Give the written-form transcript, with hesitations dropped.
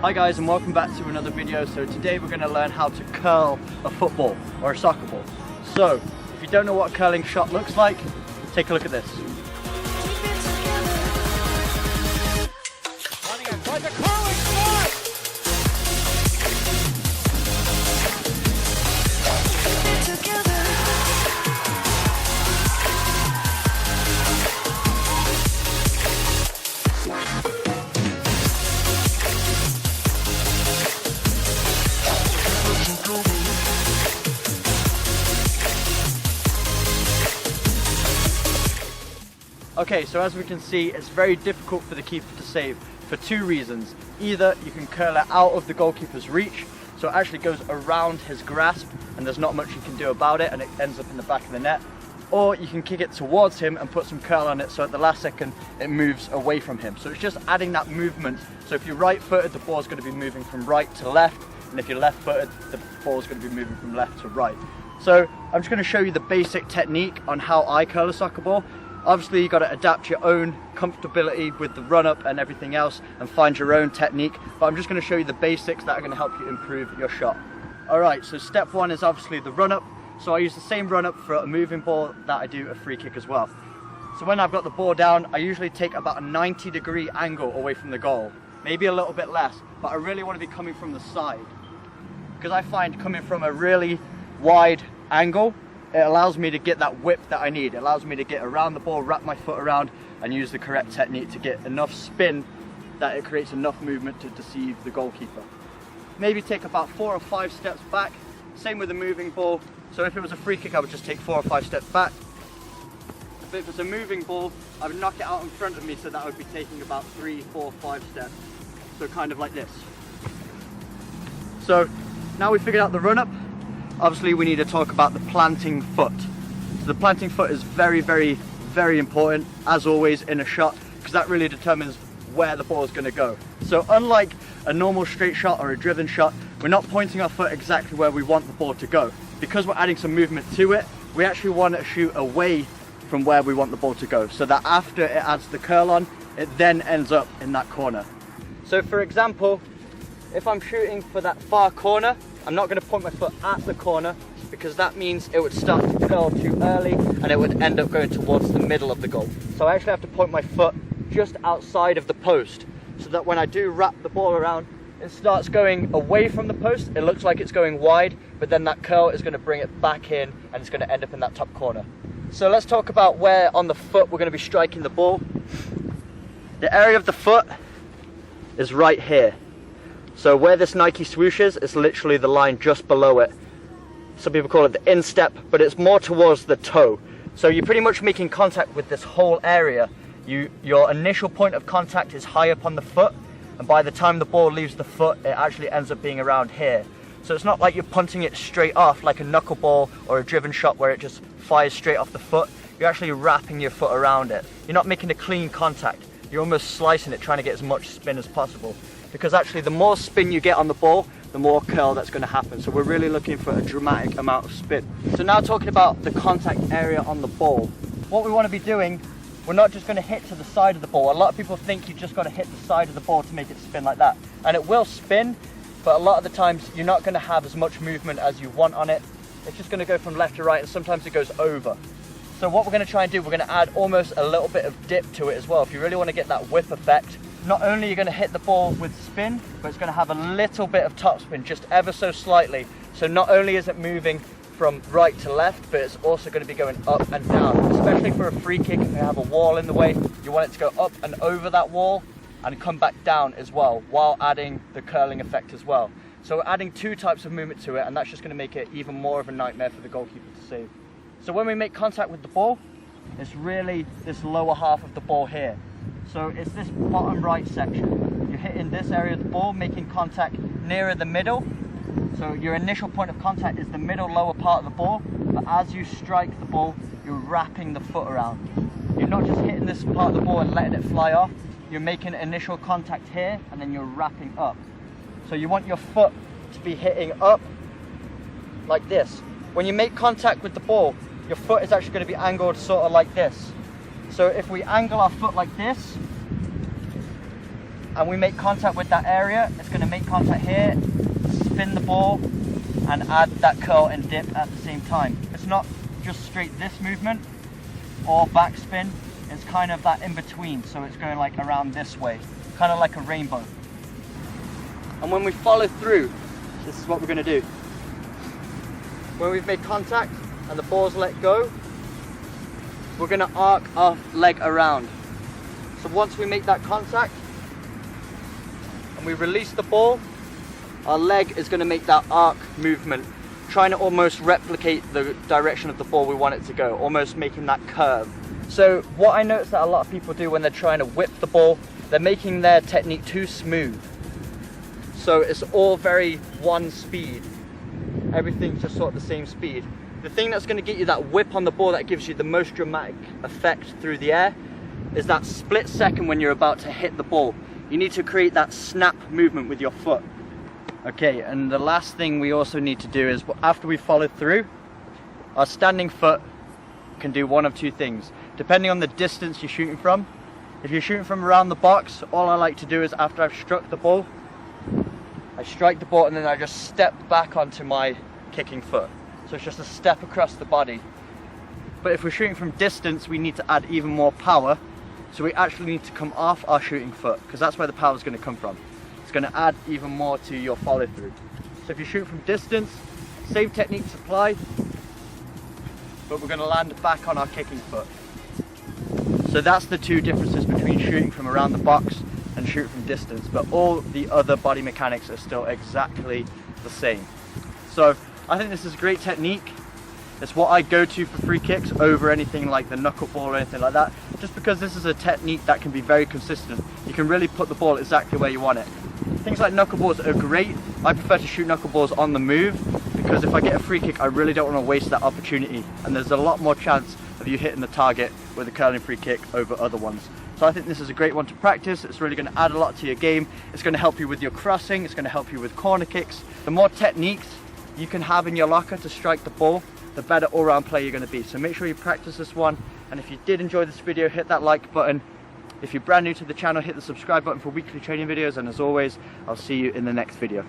Hi guys, and welcome back to another video. So today we're going to learn how to curl a football or a soccer ball. So if you don't know what a curling shot looks like, take a look at this. Okay, so as we can see, it's very difficult for the keeper to save for two reasons. Either you can curl it out of the goalkeeper's reach, so it actually goes around his grasp and there's not much you can do about it and it ends up in the back of the net. Or you can kick it towards him and put some curl on it so at the last second it moves away from him. So it's just adding that movement. So if you're right footed, the ball is going to be moving from right to left, and if you're left footed, the ball is going to be moving from left to right. So I'm just going to show you the basic technique on how I curl a soccer ball. Obviously you've got to adapt your own comfortability with the run up and everything else and find your own technique, but I'm just going to show you the basics that are going to help you improve your shot. Alright, so step one is obviously the run up. So I use the same run up for a moving ball that I do a free kick as well. So when I've got the ball down, I usually take about a 90-degree angle away from the goal, maybe a little bit less, but I really want to be coming from the side, because I find coming from a really wide angle, it allows me to get that whip that I need. It allows me to get around the ball, wrap my foot around and use the correct technique to get enough spin that it creates enough movement to deceive the goalkeeper. Maybe take about 4 or 5 steps back. Same with the moving ball. So if it was a free kick, I would just take 4 or 5 steps back. If it was a moving ball, I would knock it out in front of me, so that I would be taking about 3, 4, 5 steps. So kind of like this. So now we figured out the run up. Obviously we need to talk about the planting foot. So the planting foot is very, very, very important, as always in a shot, because that really determines where the ball is going to go. So unlike a normal straight shot or a driven shot, we're not pointing our foot exactly where we want the ball to go. Because we're adding some movement to it, we actually want to shoot away from where we want the ball to go, so that after it adds the curl on, it then ends up in that corner. So for example, if I'm shooting for that far corner, I'm not going to point my foot at the corner, because that means it would start to curl too early and it would end up going towards the middle of the goal. So I actually have to point my foot just outside of the post, so that when I do wrap the ball around, it starts going away from the post. It looks like it's going wide, but then that curl is going to bring it back in and it's going to end up in that top corner. So let's talk about where on the foot we're going to be striking the ball. The area of the foot is right here. So where this Nike swoosh is literally the line just below it. Some people call it the instep, but it's more towards the toe. So you're pretty much making contact with this whole area. Your initial point of contact is high up on the foot, and by the time the ball leaves the foot, it actually ends up being around here. So it's not like you're punting it straight off like a knuckleball or a driven shot where it just fires straight off the foot. You're actually wrapping your foot around it. You're not making a clean contact. You're almost slicing it, trying to get as much spin as possible. Because actually the more spin you get on the ball, the more curl that's going to happen. So we're really looking for a dramatic amount of spin. So now talking about the contact area on the ball, what we want to be doing, we're not just going to hit to the side of the ball. A lot of people think you've just got to hit the side of the ball to make it spin like that. And it will spin, but a lot of the times you're not going to have as much movement as you want on it. It's just going to go from left to right, and sometimes it goes over. So what we're going to try and do, we're going to add almost a little bit of dip to it as well. If you really want to get that whip effect, not only are you going to hit the ball with spin, but it's going to have a little bit of top spin, just ever so slightly. So not only is it moving from right to left, but it's also going to be going up and down. Especially for a free kick, if you have a wall in the way, you want it to go up and over that wall and come back down as well, while adding the curling effect as well. So we're adding 2 types of movement to it, and that's just going to make it even more of a nightmare for the goalkeeper to save. So when we make contact with the ball, it's really this lower half of the ball here. So it's this bottom right section. You're hitting this area of the ball, making contact nearer the middle. So your initial point of contact is the middle lower part of the ball, but as you strike the ball, you're wrapping the foot around. You're not just hitting this part of the ball and letting it fly off. You're making initial contact here, and then you're wrapping up. So you want your foot to be hitting up like this. When you make contact with the ball, your foot is actually going to be angled sort of like this. So if we angle our foot like this, and we make contact with that area, it's going to make contact here, spin the ball, and add that curl and dip at the same time. It's not just straight this movement or backspin, it's kind of that in between, so it's going like around this way, kind of like a rainbow. And when we follow through, this is what we're going to do. When we've made contact and the ball's let go, we're going to arc our leg around. So once we make that contact and we release the ball, our leg is going to make that arc movement, trying to almost replicate the direction of the ball we want it to go, almost making that curve. So what I notice that a lot of people do when they're trying to whip the ball, they're making their technique too smooth. So it's all very one speed. Everything's just sort of the same speed. The thing that's going to get you that whip on the ball that gives you the most dramatic effect through the air is that split second when you're about to hit the ball. You need to create that snap movement with your foot. Okay, and the last thing we also need to do is, after we follow through, our standing foot can do one of two things, depending on the distance you're shooting from. If you're shooting from around the box, all I like to do is after I've struck the ball, I strike the ball and then I just step back onto my kicking foot. So it's just a step across the body. But if we're shooting from distance, we need to add even more power. So we actually need to come off our shooting foot, because that's where the power is going to come from. It's going to add even more to your follow through. So if you shoot from distance, same techniques apply, but we're going to land back on our kicking foot. So that's the two differences between shooting from around the box and shooting from distance, but all the other body mechanics are still exactly the same. So I think this is a great technique. It's what I go to for free kicks over anything like the knuckleball or anything like that, just because this is a technique that can be very consistent. You can really put the ball exactly where you want it. Things like knuckleballs are great. I prefer to shoot knuckleballs on the move, because if I get a free kick, I really don't want to waste that opportunity, and there's a lot more chance of you hitting the target with a curling free kick over other ones. So I think this is a great one to practice. It's really going to add a lot to your game. It's going to help you with your crossing. It's going to help you with corner kicks. The more techniques you can have in your locker to strike the ball, the better all-round player you're going to be. So make sure you practice this one. And if you did enjoy this video, hit that like button. If you're brand new to the channel, hit the subscribe button for weekly training videos. And as always, I'll see you in the next video.